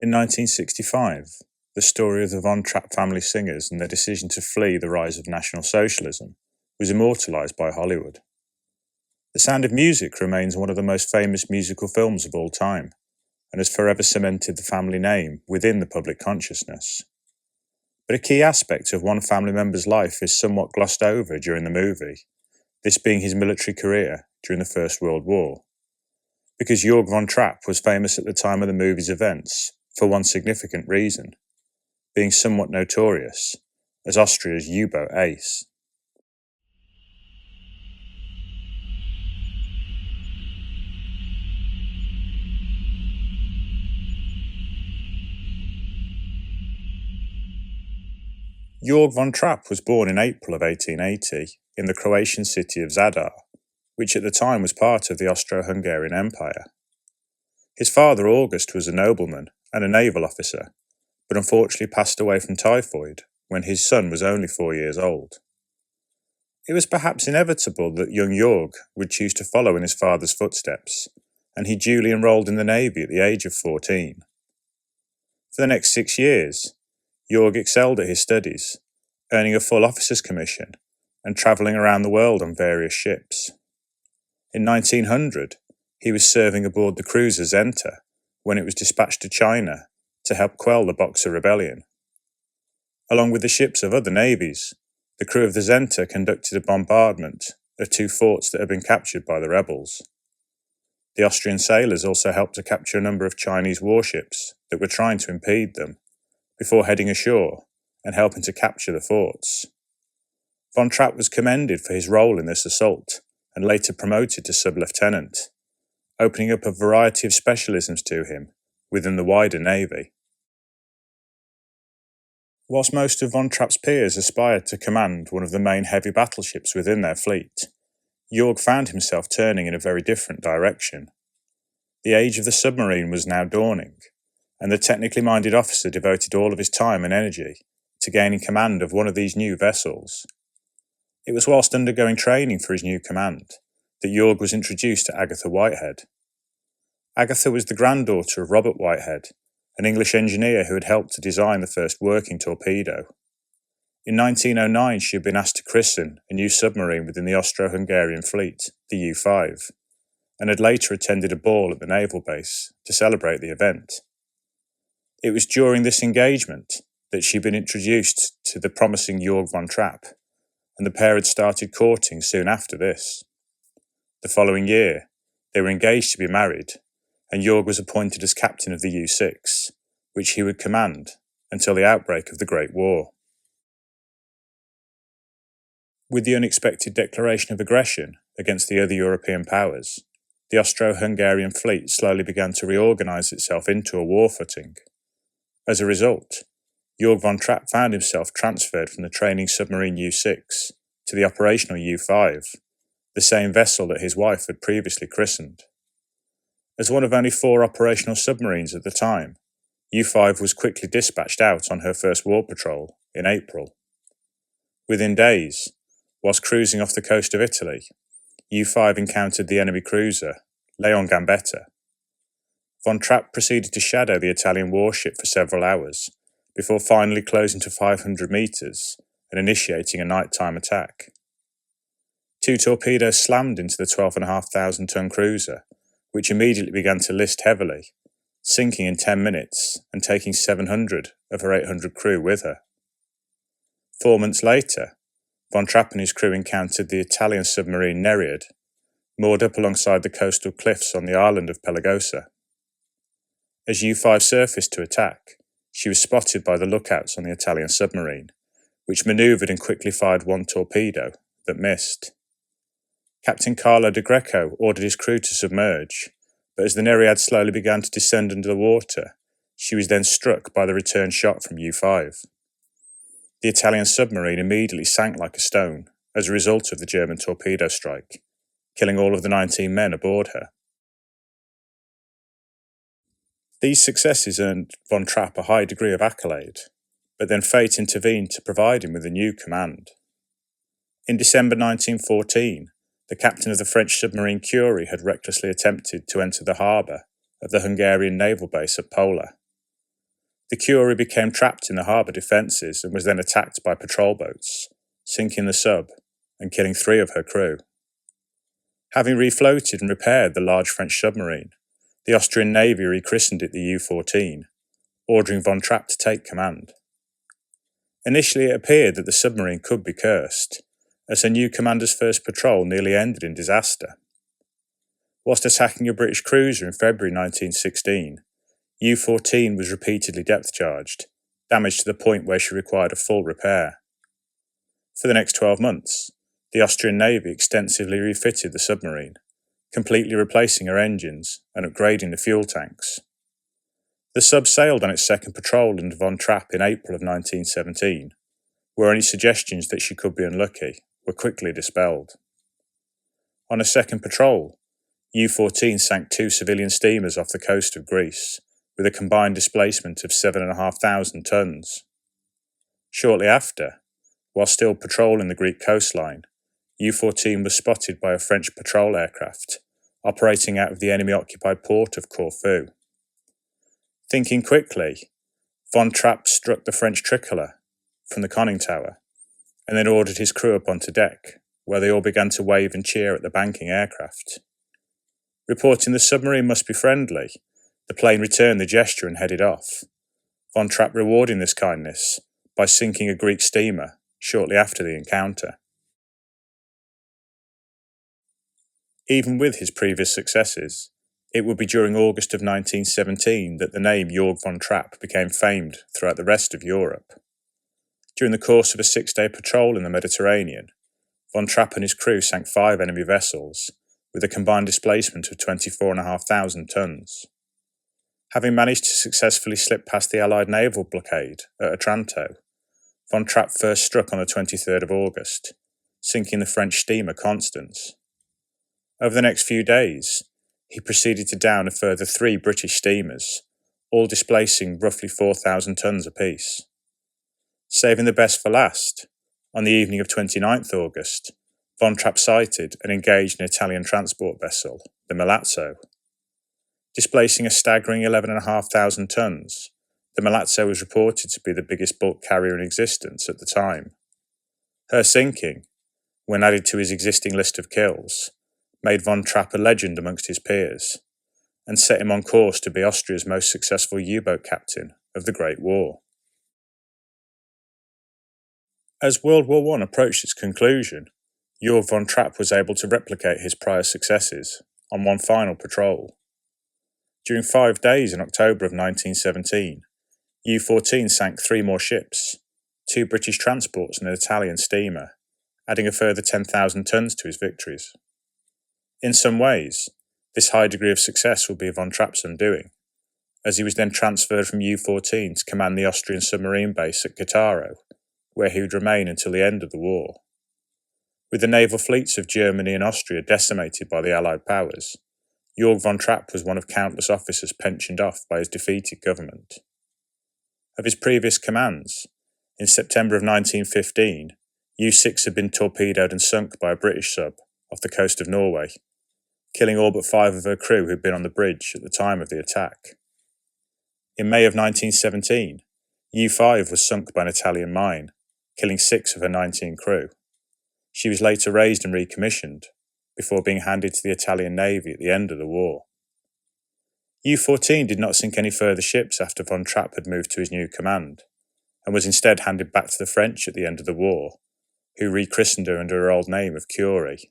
In 1965, the story of the Von Trapp family singers and their decision to flee the rise of National Socialism was immortalised by Hollywood. The Sound of Music remains one of the most famous musical films of all time, and has forever cemented the family name within the public consciousness. But a key aspect of one family member's life is somewhat glossed over during the movie, this being his military career during the First World War. Because Georg Von Trapp was famous at the time of the movie's events for one significant reason, being somewhat notorious as Austria's U-boat ace. Georg Von Trapp was born in April of 1880 in the Croatian city of Zadar, which at the time was part of the Austro-Hungarian Empire. His father, August, was a nobleman and a naval officer, but unfortunately passed away from typhoid when his son was only 4 years old. It was perhaps inevitable that young Georg would choose to follow in his father's footsteps, and he duly enrolled in the Navy at the age of 14. For the next 6 years, Georg excelled at his studies, earning a full officer's commission and travelling around the world on various ships. In 1900, he was serving aboard the cruiser Zenta when it was dispatched to China to help quell the Boxer Rebellion. Along with the ships of other navies, the crew of the Zenta conducted a bombardment of 2 forts that had been captured by the rebels. The Austrian sailors also helped to capture a number of Chinese warships that were trying to impede them, before heading ashore and helping to capture the forts. Von Trapp was commended for his role in this assault and later promoted to sub-lieutenant, opening up a variety of specialisms to him within the wider navy. Whilst most of Von Trapp's peers aspired to command one of the main heavy battleships within their fleet, Georg found himself turning in a very different direction. The age of the submarine was now dawning, and the technically minded officer devoted all of his time and energy to gaining command of one of these new vessels. It was whilst undergoing training for his new command that Georg was introduced to Agatha Whitehead. Agatha was the granddaughter of Robert Whitehead, an English engineer who had helped to design the first working torpedo. In 1909, she had been asked to christen a new submarine within the Austro-Hungarian fleet, the U-5, and had later attended a ball at the naval base to celebrate the event. It was during this engagement that she had been introduced to the promising Georg Von Trapp, and the pair had started courting soon after this. The following year, they were engaged to be married, and Georg was appointed as captain of the U-6, which he would command until the outbreak of the Great War. With the unexpected declaration of aggression against the other European powers, the Austro-Hungarian fleet slowly began to reorganise itself into a war footing. As a result, Georg Von Trapp found himself transferred from the training submarine U-6 to the operational U-5, the same vessel that his wife had previously christened. As one of only 4 operational submarines at the time, U-5 was quickly dispatched out on her first war patrol in April. Within days, whilst cruising off the coast of Italy, U-5 encountered the enemy cruiser, Leon Gambetta. Von Trapp proceeded to shadow the Italian warship for several hours, before finally closing to 500 metres and initiating a nighttime attack. 2 torpedoes slammed into the 12,500-ton cruiser, which immediately began to list heavily, sinking in 10 minutes and taking 700 of her 800 crew with her. 4 months later, Von Trapp and his crew encountered the Italian submarine Nereid, moored up alongside the coastal cliffs on the island of Pelagosa. As U-5 surfaced to attack, she was spotted by the lookouts on the Italian submarine, which manoeuvred and quickly fired 1 torpedo that missed. Captain Carlo de Greco ordered his crew to submerge, but as the Nereid slowly began to descend under the water, she was then struck by the return shot from U-5. The Italian submarine immediately sank like a stone as a result of the German torpedo strike, killing all of the 19 men aboard her. These successes earned Von Trapp a high degree of accolade, but then fate intervened to provide him with a new command. In December 1914, the captain of the French submarine Curie had recklessly attempted to enter the harbour of the Hungarian naval base at Pola. The Curie became trapped in the harbour defences and was then attacked by patrol boats, sinking the sub and killing 3 of her crew. Having refloated and repaired the large French submarine, the Austrian Navy rechristened it the U-14, ordering Von Trapp to take command. Initially it appeared that the submarine could be cursed, as her new commander's first patrol nearly ended in disaster. Whilst attacking a British cruiser in February 1916, U-14 was repeatedly depth-charged, damaged to the point where she required a full repair. For the next 12 months, the Austrian Navy extensively refitted the submarine, completely replacing her engines and upgrading the fuel tanks. The sub sailed on its second patrol under Von Trapp in April of 1917, where any suggestions that she could be unlucky were quickly dispelled. On a second patrol, U-14 sank 2 civilian steamers off the coast of Greece, with a combined displacement of 7,500 tons. Shortly after, while still patrolling the Greek coastline, U-14 was spotted by a French patrol aircraft operating out of the enemy-occupied port of Corfu. Thinking quickly, Von Trapp struck the French tricolour from the conning tower and then ordered his crew up onto deck, where they all began to wave and cheer at the banking aircraft. Reporting the submarine must be friendly, the plane returned the gesture and headed off, Von Trapp rewarding this kindness by sinking a Greek steamer shortly after the encounter. Even with his previous successes, it would be during August of 1917 that the name Georg Von Trapp became famed throughout the rest of Europe. During the course of a 6-day patrol in the Mediterranean, Von Trapp and his crew sank 5 enemy vessels, with a combined displacement of 24,500 tons. Having managed to successfully slip past the Allied naval blockade at Otranto, Von Trapp first struck on the 23rd of August, sinking the French steamer Constance. Over the next few days, he proceeded to down a further 3 British steamers, all displacing roughly 4,000 tons apiece. Saving the best for last, on the evening of 29th August, Von Trapp sighted and engaged an Italian transport vessel, the Milazzo. Displacing a staggering 11,500 tons, the Milazzo was reported to be the biggest bulk carrier in existence at the time. Her sinking, when added to his existing list of kills, made Von Trapp a legend amongst his peers, and set him on course to be Austria's most successful U-boat captain of the Great War. As World War I approached its conclusion, Georg von Trapp was able to replicate his prior successes on one final patrol. During 5 days in October of 1917, U-14 sank 3 more ships, 2 British transports and an Italian steamer, adding a further 10,000 tons to his victories. In some ways, this high degree of success would be Von Trapp's undoing, as he was then transferred from U-14 to command the Austrian submarine base at Cattaro, where he would remain until the end of the war. With the naval fleets of Germany and Austria decimated by the Allied powers, Georg von Trapp was one of countless officers pensioned off by his defeated government. Of his previous commands, in September of 1915, U-6 had been torpedoed and sunk by a British sub off the coast of Norway, killing all but 5 of her crew who had been on the bridge at the time of the attack. In May of 1917, U-5 was sunk by an Italian mine, killing 6 of her 19 crew. She was later raised and recommissioned, before being handed to the Italian Navy at the end of the war. U-14 did not sink any further ships after Von Trapp had moved to his new command, and was instead handed back to the French at the end of the war, who rechristened her under her old name of Curie.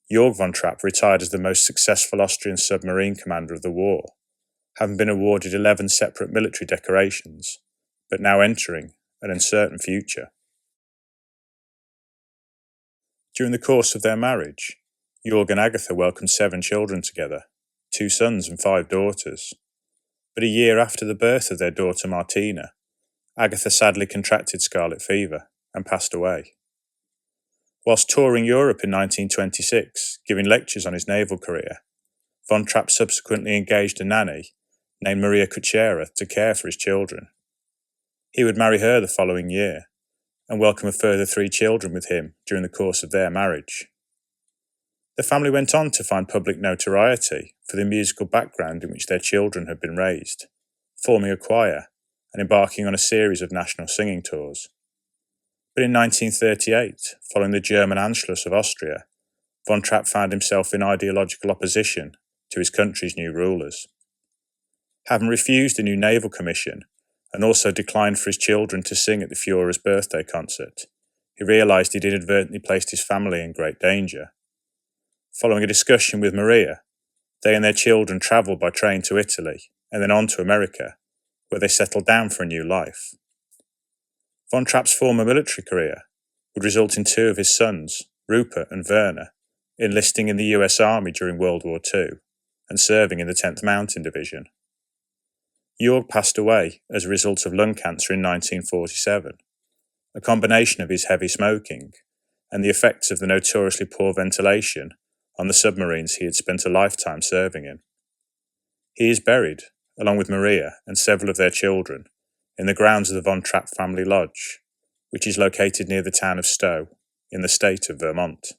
Georg von Trapp retired as the most successful Austrian submarine commander of the war, having been awarded 11 separate military decorations, but now entering an uncertain future. During the course of their marriage, Georg and Agatha welcomed 7 children together, 2 sons and 5 daughters. But a year after the birth of their daughter Martina, Agatha sadly contracted scarlet fever and passed away. Whilst touring Europe in 1926, giving lectures on his naval career, Von Trapp subsequently engaged a nanny named Maria Kuchera to care for his children. He would marry her the following year, and welcome a further 3 children with him during the course of their marriage. The family went on to find public notoriety for the musical background in which their children had been raised, forming a choir and embarking on a series of national singing tours. But in 1938, following the German Anschluss of Austria, Von Trapp found himself in ideological opposition to his country's new rulers. Having refused a new naval commission and also declined for his children to sing at the Führer's birthday concert, he realised he'd inadvertently placed his family in great danger. Following a discussion with Maria, they and their children travelled by train to Italy and then on to America, where they settled down for a new life. Von Trapp's former military career would result in two of his sons, Rupert and Werner, enlisting in the US Army during World War II and serving in the 10th Mountain Division. Georg passed away as a result of lung cancer in 1947, a combination of his heavy smoking and the effects of the notoriously poor ventilation on the submarines he had spent a lifetime serving in. He is buried, along with Maria and several of their children, in the grounds of the Von Trapp family lodge, which is located near the town of Stowe, in the state of Vermont.